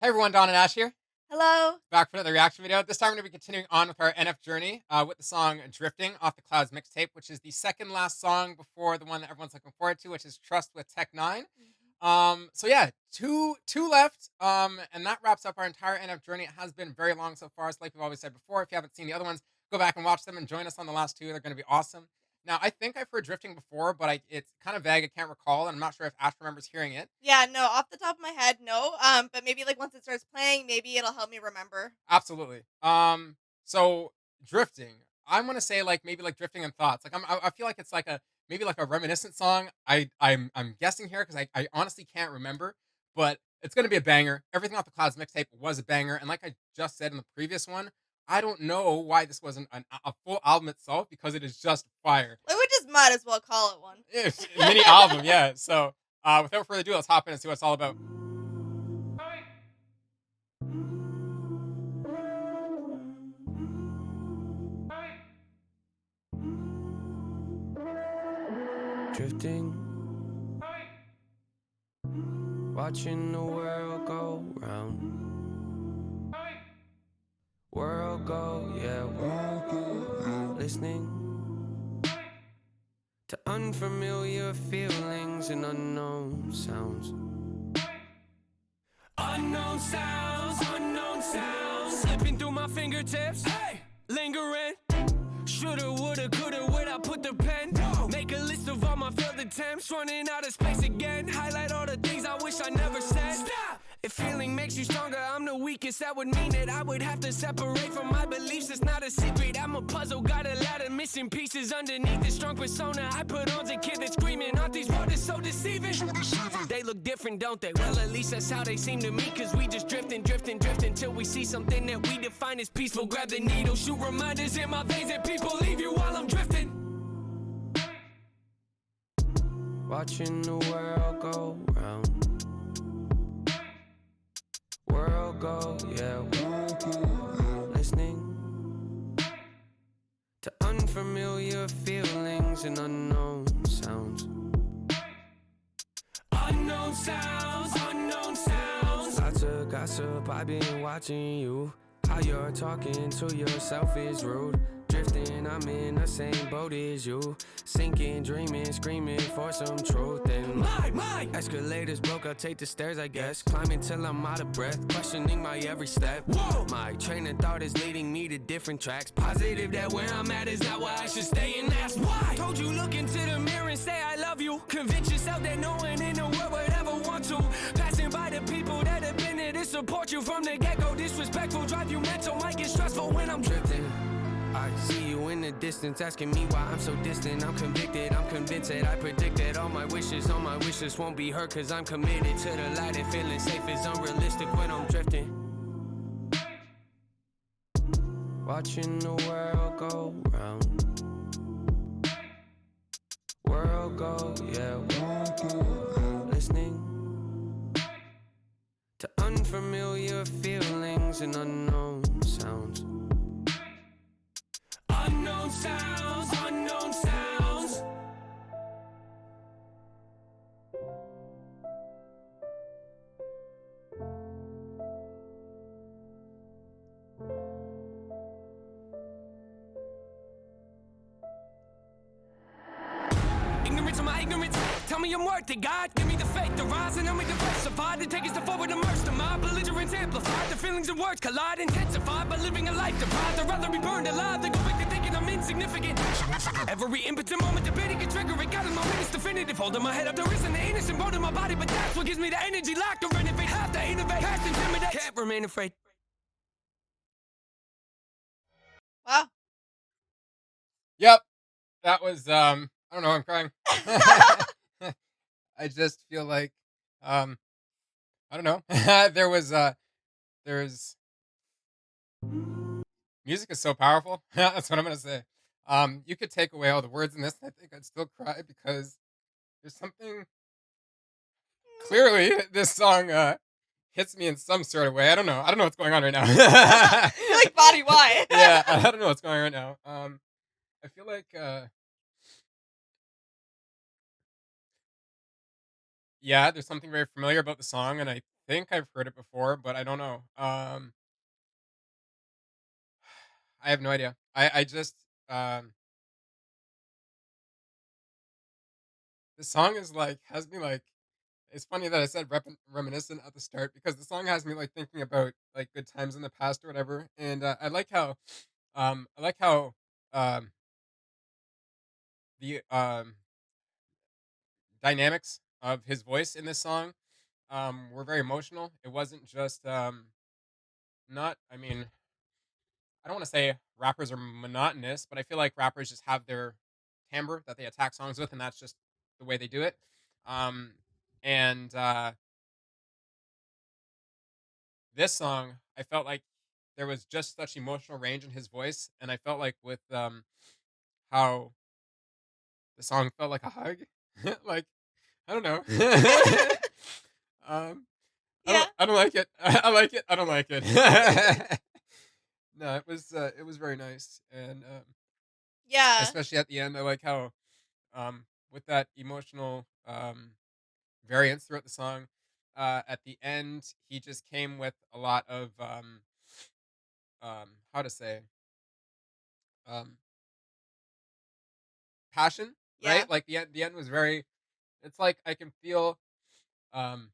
Hey everyone, Don and Ash here, Hello. back for another reaction video. This time we're going to be continuing on with our NF journey with the song Drifting off the Clouds mixtape, which is the second last song before the one that everyone's looking forward to, which is Trust with Tech Nine. So yeah, two left, and that wraps up our entire NF journey. It has been very long so far, so like we've always said before, if you haven't seen the other ones, go back and watch them and join us on the last two. They're going to be awesome. Now, I think I've heard Drifting before, but it's kind of vague. I can't recall, and I'm not sure if Ash remembers hearing it. Yeah, no, off the top of my head, no. But maybe like once it starts playing, maybe it'll help me remember. Absolutely. So drifting. I'm gonna say like maybe like drifting in thoughts. Like I feel like it's like a maybe like a reminiscent song. I'm guessing here because I honestly can't remember, but it's gonna be a banger. Everything off the Clouds mixtape was a banger, and like I just said in the previous one, I don't know why this wasn't a full album itself because it is just fire. Like, we just might as well call it one. It's a mini album, yeah. So without further ado, let's hop in and see what it's all about. Drifting, watching the world go round. World go, yeah, world go. Listening to unfamiliar feelings and unknown sounds. Unknown sounds, slipping through my fingertips. Hey, lingering. Shoulda, woulda, coulda, would I put the pen? Make a list of all my failed attempts, running out of space again. Highlight all the things I wish I never said. Stop! If feeling makes you stronger, I'm the weakest. That would mean that I would have to separate from my beliefs. It's not a secret. I'm a puzzle, got a lot of missing pieces underneath this strong persona I put on's a kid that's screaming. Aren't these words so deceiving? They look different, don't they? Well, at least that's how they seem to me. Cause we just drifting till we see something that we define as peaceful. Grab the needle, shoot reminders in my veins that people leave you while I'm drifting. Watching the world go round. World go, yeah, world go. Listening to unfamiliar feelings and unknown sounds. Unknown sounds. Lots of gossip, I've been watching you. How you're talking to yourself is rude. Drifting, I'm in the same boat as you. Sinking, dreaming, screaming for some truth. And my escalators broke, I'll take the stairs, I guess. Climbing till I'm out of breath, questioning my every step. Whoa. My train of thought is leading me to different tracks. Positive that where I'm at is not where I should stay, and that's why. Told you look into the mirror and say I love you. Convince yourself that no one in the world would ever want to. Passing by the people that have been there to support you from the get-go. Disrespectful, drive you mental, might get stressful when I'm drifting. I see you in the distance, asking me why I'm so distant. I'm convicted, I'm convinced that I predicted all my wishes won't be hurt. Cause I'm committed to the light and feeling safe is unrealistic when I'm drifting. Watching the world go round. World go, yeah, world go. Listening to unfamiliar feelings and unknown sounds. Unknown sounds. Ignorance of my ignorance. Tell me I'm worth it, God. Give me the faith to rise and help me diversify. To take us to forward, immerse the mind. Belligerence amplified. The feelings and words collide, intensified by living a life deprived. I'd rather be burned alive than convicted thinking I'm insignificant. Every impotent moment debating can trigger it. Got in my witness definitive. Holding my head up, there isn't the innocent bone in my body, but that's what gives me the energy. Locked to renovate, have to innovate, past intimidate. Can't remain afraid. Wow. Yep, that was I don't know. I'm crying. I just feel like I don't know. There's music is so powerful. That's what I'm gonna say. You could take away all the words in this, and I think I'd still cry because there's something clearly this song hits me in some sort of way. I don't know. I don't know what's going on right now. Like body why? Yeah, I don't know what's going on right now. I feel like yeah, there's something very familiar about the song, and I think I've heard it before, but I don't know. I have no idea. I just the song is like has me like it's funny that I said reminiscent at the start because the song has me like thinking about like good times in the past or whatever, and I like how um the dynamics of his voice in this song were very emotional. It wasn't just not I mean I don't want to say rappers are monotonous, but I feel like rappers just have their timbre that they attack songs with, and that's just the way they do it. Um, and This song, I felt like there was just such emotional range in his voice, and I felt like with how the song felt like a hug, like I don't know. um, Yeah. I don't like it. I like it. I don't like it. No, it was very nice, and Yeah. especially at the end, I like how with that emotional variance throughout the song. At the end, he just came with a lot of how to say um, passion, Yeah. right? Like the end was very. It's like I can feel. Um,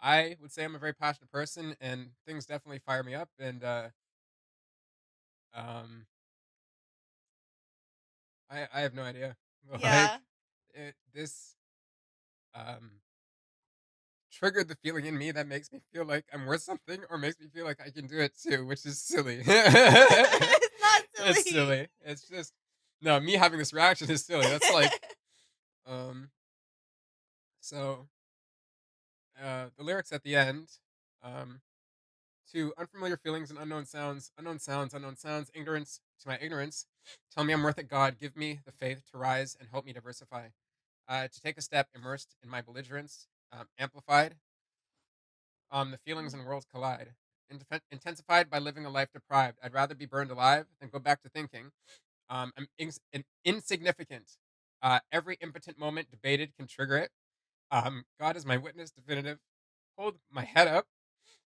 I would say I'm a very passionate person, and things definitely fire me up. And um, I have no idea. Like Yeah. this um triggered the feeling in me that makes me feel like I'm worth something or makes me feel like I can do it too, which is silly. It's not It's silly. silly. It's just no, me having this reaction is silly. That's like um so the lyrics at the end, um to unfamiliar feelings and unknown sounds, ignorance to my ignorance. Tell me I'm worth it, God. Give me the faith to rise and help me diversify. To take a step immersed in my belligerence, amplified. The feelings and worlds collide. Intensified by living a life deprived. I'd rather be burned alive than go back to thinking. Insignificant. Every impotent moment debated can trigger it. God is my witness definitive. Hold my head up.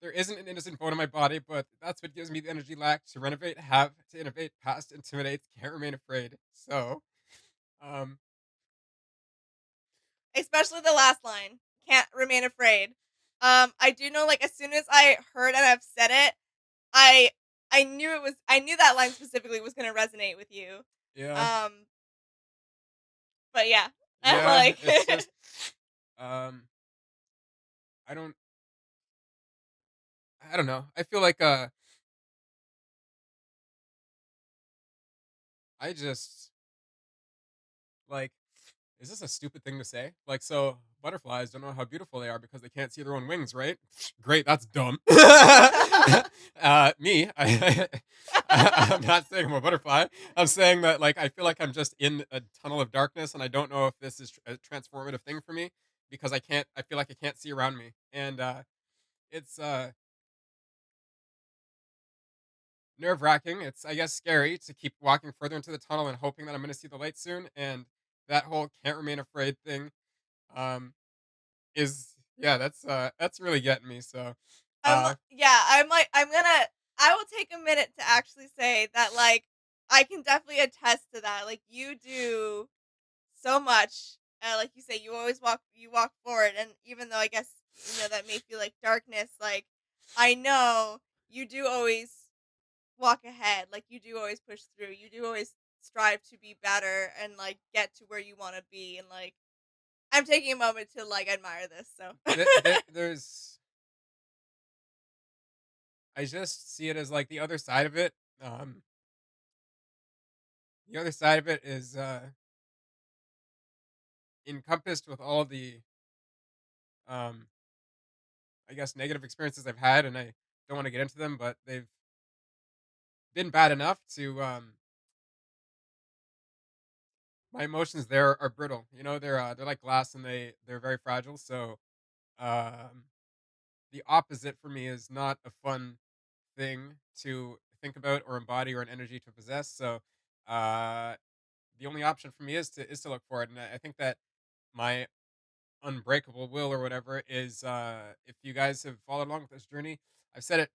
There isn't an innocent bone in my body, but that's what gives me the energy lack to renovate, have to innovate. Past intimidates, can't remain afraid. So, um, Especially the last line. Can't remain afraid. I do know like as soon as I heard and I've said it, I I knew that line specifically was gonna resonate with you. yeah, Um, but yeah. yeah. Like It's just, um, I don't, I don't know. I feel like, I just like is this a stupid thing to say? Like, so butterflies don't know how beautiful they are because they can't see their own wings, right? Great, that's dumb. Me, I'm not saying I'm a butterfly. I'm saying that, like, I feel like I'm just in a tunnel of darkness, and I don't know if this is a transformative thing for me because I can't. I feel like I can't see around me, and it's nerve wracking. It's, I guess, scary to keep walking further into the tunnel and hoping that I'm going to see the light soon. And that whole can't remain afraid thing um, is yeah, that's really getting me. So yeah, I'm like I'm gonna I will take a minute to actually say that like I can definitely attest to that. Like you do so much. Like you say, you walk forward, and even though I guess that may feel like darkness, like I know you do always walk ahead. Like you do always push through. You do always strive to be better and like get to where you want to be. And like I'm taking a moment to like admire this. So there's I just see it as like the other side of it. Um, the other side of it is encompassed with all the um, I guess negative experiences I've had, and I don't want to get into them, but they've been bad enough to my emotions there are brittle. You know, they're like glass and they're very fragile. So um, the opposite for me is not a fun thing to think about or embody or an energy to possess. So uh, the only option for me is to look forward, and I think that my unbreakable will or whatever is if you guys have followed along with this journey, I've said it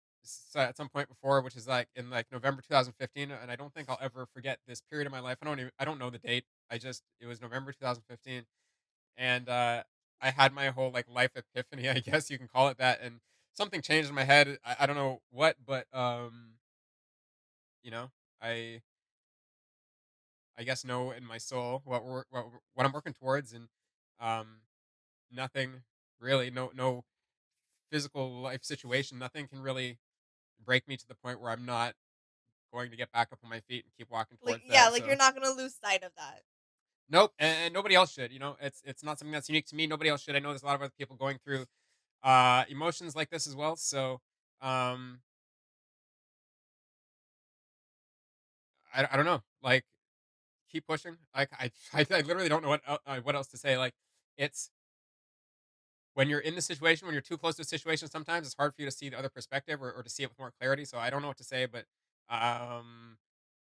at some point before, which is like in like November 2015, and I don't think I'll ever forget this period of my life. I don't know the date. It was November 2015, and I had my whole like life epiphany, I guess you can call it that, and something changed in my head. I don't know what, but you know, I I guess know in my soul what I'm working towards, and um nothing really, no physical life situation, nothing can really break me to the point where I'm not going to get back up on my feet and keep walking Like towards yeah, that. like So you're not gonna lose sight of that. nope, and nobody else should. It's not something that's unique to me. Nobody else should. I know there's a lot of other people going through emotions like this as well. So um I don't know. Like keep pushing. Like I literally don't know what else to say. Like it's when you're in the situation, when you're too close to a situation, sometimes it's hard for you to see the other perspective or to see it with more clarity. So I don't know what to say, but um,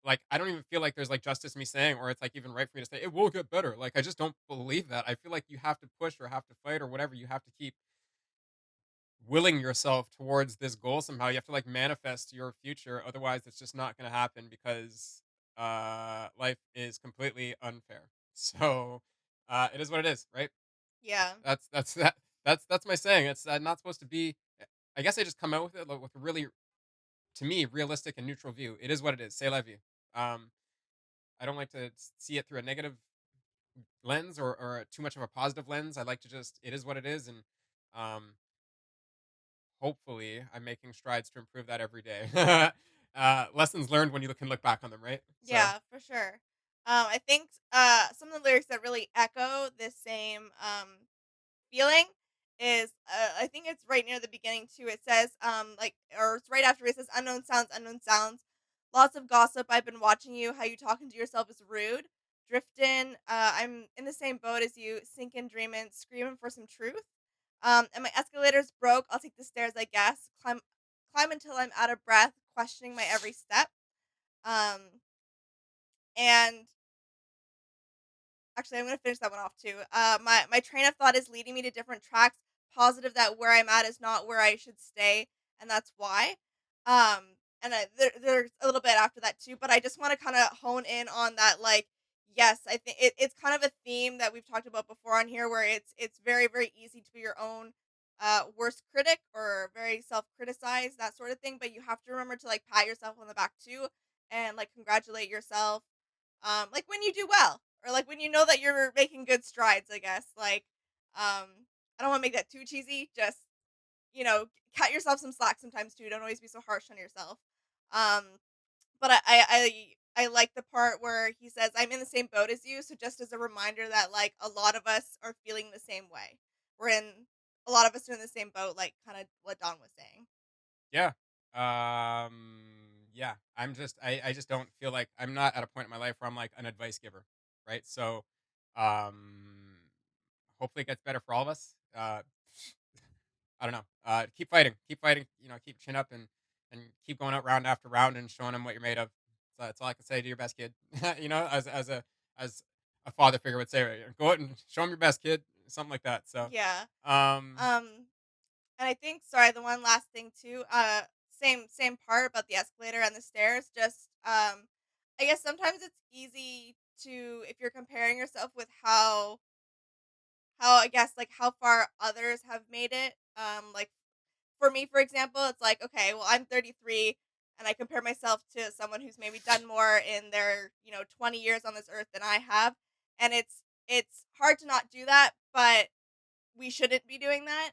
like I don't even feel like there's like justice in me saying, or it's like even right for me to say it will get better. Like I just don't believe that. I feel like you have to push or have to fight or whatever. You have to keep willing yourself towards this goal somehow. You have to like manifest your future. Otherwise, it's just not going to happen because life is completely unfair. So it is what it is, right? Yeah. That's that. That's my saying. It's not supposed to be. I guess I just come out with it like, with a really, to me, realistic and neutral view. It is what it is. C'est la vie. Um, I don't like to see it through a negative lens or too much of a positive lens. I like to just it is what it is, and um, hopefully, I'm making strides to improve that every day. Lessons learned when you can look back on them, right? So Yeah, for sure. I think some of the lyrics that really echo this same feeling is I think it's right near the beginning too. It says like or it's right after it says unknown sounds, unknown sounds. Lots of gossip. I've been watching you. How you talking to yourself is rude. Drifting. I'm in the same boat as you. Sinking, dreaming, screaming for some truth. And my escalator's broke. I'll take the stairs, I guess. Climb until I'm out of breath, questioning my every step. Um, and actually, I'm gonna finish that one off too. My train of thought is leading me to different tracks. Positive that where I'm at is not where I should stay, and that's why. There's a little bit after that too, but I just want to kind of hone in on that. Like, yes, I think it's kind of a theme that we've talked about before on here, where it's very easy to be your own worst critic or very self criticize that sort of thing. But you have to remember to like pat yourself on the back too, and like congratulate yourself like when you do well or like when you know that you're making good strides, I guess. Like I don't want to make that too cheesy. Just, you know, cut yourself some slack sometimes too. Don't always be so harsh on yourself. Um but I like the part where he says I'm in the same boat as you, so just as a reminder that like a lot of us are feeling the same way. We're in a lot of us are in the same boat, like kind of what Don was saying. yeah, yeah. I just don't feel like I'm not at a point in my life where I'm like an advice giver, right? So um, hopefully it gets better for all of us. I don't know. Keep fighting. Keep fighting. Keep chin up and keep going out round after round and showing them what you're made of. So that's all I can say. Do your best, kid. As a father figure would say, right? Go out and show them your best, kid. Something like that. So Yeah. um, Um And I think sorry, the one last thing too, same part about the escalator and the stairs, just I guess sometimes it's easy to if you're comparing yourself with how I guess like how far others have made it. Like for me, for example, it's like, okay, well I'm 33 and I compare myself to someone who's maybe done more in their, 20 years on this earth than I have. And it's hard to not do that, but we shouldn't be doing that.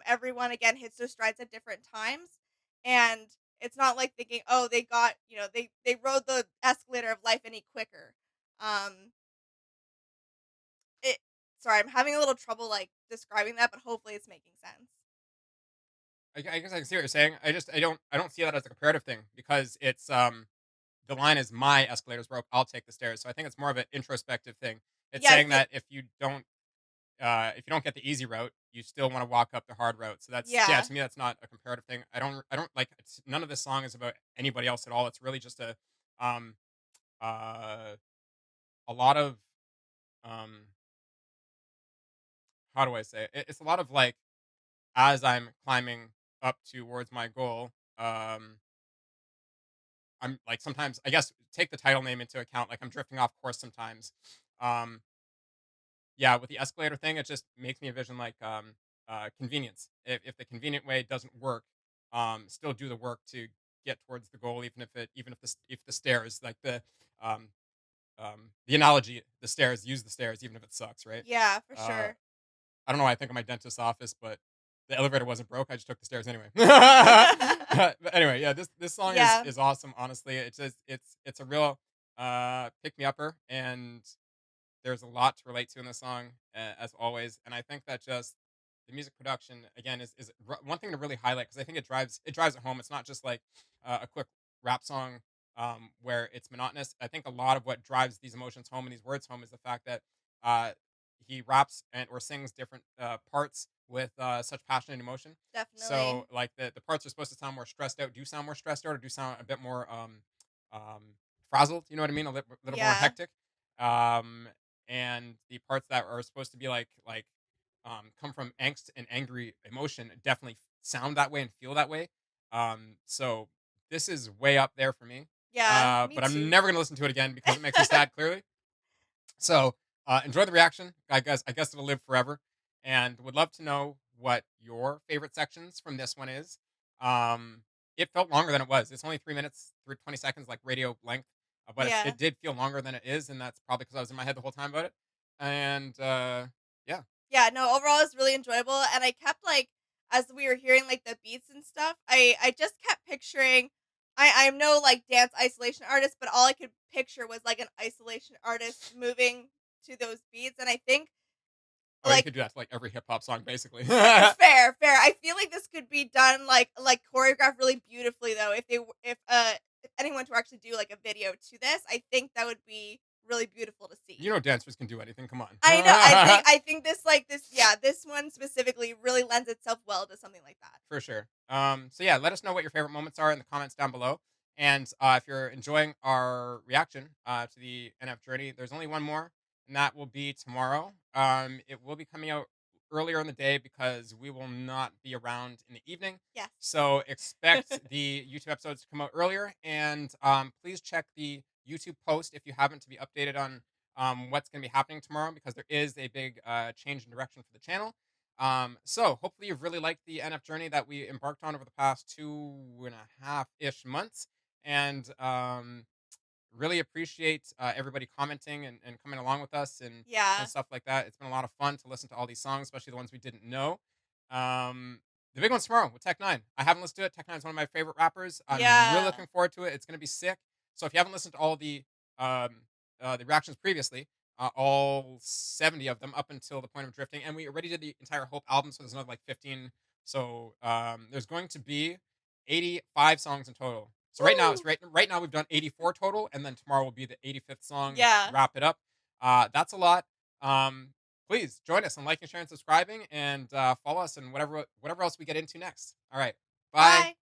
Everyone again hits their strides at different times, and it's not like thinking, oh, they got they rode the escalator of life any quicker. Um, it. Sorry, I'm having a little trouble like describing that, but hopefully it's making sense. I guess I can see what you're saying. I don't see that as a comparative thing because it's the line is my escalator's broke. I'll take the stairs. So I think it's more of an introspective thing. It's Yeah, I saying feel that if you don't get the easy route, you still want to walk up the hard route. So that's yeah, yeah, to me that's not a comparative thing. I don't like none of this song is about anybody else at all. It's really just um uh a lot of um how do I say it? It's a lot of like as I'm climbing up towards my goal. I'm like sometimes I guess take the title name into account. Like I'm drifting off course sometimes. Um, yeah, with the escalator thing, it just makes me envision like convenience. If the convenient way doesn't work, still do the work to get towards the goal, even if if the stairs like um the analogy the stairs use the stairs even if it sucks, right? Yeah, for Uh, sure. I don't know why I think of my dentist's office, but the elevator wasn't broke. I just took the stairs anyway. But anyway, yeah, this song Yeah. is awesome. Honestly, it's just it's a real pick me upper, and there's a lot to relate to in the song as always. And I think that just the music production again is one thing to really highlight because I think it drives it home. It's not just like a quick rap song where it's monotonous. I think a lot of what drives these emotions home and these words home is the fact that uh, he raps and or sings different parts with such passion and emotion. Definitely. So like the parts are supposed to sound more stressed out, do sound more stressed out, or do sound a bit more um, frazzled. You know what I mean? Little more Yeah. hectic. Um, and the parts that are supposed to be come from angst and angry emotion definitely sound that way and feel that way. So this is way up there for me. Yeah, me But I'm too. never gonna listen to it again because it makes me sad. Clearly, so enjoy the reaction. I guess it'll live forever, and would love to know what your favorite sections from this one is. Um, it felt longer than it was. It's only 3 minutes, 20 seconds, like radio length, but Yeah. it did feel longer than it is, and that's probably because I was in my head the whole time about it. And yeah, Yeah, no, overall it's really enjoyable, and I kept, like as we were hearing, like, the beats and stuff, I just kept picturing I'm no, like, dance isolation artist, but all I could picture was, like, an isolation artist moving to those beats, and I think, oh, you like could do that to like every hip hop song, basically. fair, fair. I feel like this could be done, like, choreographed really beautifully, though, if anyone were actually do, like, a video to this, I think that would be really beautiful to see. You know, dancers can do anything. Come on. I know. I think this like this yeah, this one specifically really lends itself well to something like that. For sure. So yeah, let us know what your favorite moments are in the comments down below. And if you're enjoying our reaction to the NF Journey, there's only one more, and that will be tomorrow. It will be coming out earlier in the day because we will not be around in the evening. Yes. So expect the YouTube episodes to come out earlier, and please check the YouTube post if you haven't to be updated on what's going to be happening tomorrow because there is a big change in direction for the channel. So hopefully you've really liked the NF journey that we embarked on over the past 2.5 ish months, and really appreciate everybody commenting and coming along with us Yeah. and stuff like that. It's been a lot of fun to listen to all these songs, especially the ones we didn't know. The big one's tomorrow with Tech Nine. I haven't listened to it. Tech Nine is one of my favorite rappers. I'm really Yeah. looking forward to it. It's gonna be sick. So if you haven't listened to all um, the reactions previously, all 70 of them up until the point of drifting, and we already did the entire Hope album, so there's another like 15. So there's going to be 85 songs in total. So right now Woo! it's right now we've done 84 total, and then tomorrow will be the 85th song to Yeah. wrap it up. That's a lot. Um, Please join us on liking, sharing, subscribing, and follow us and whatever else we get into next. All right, bye. Bye.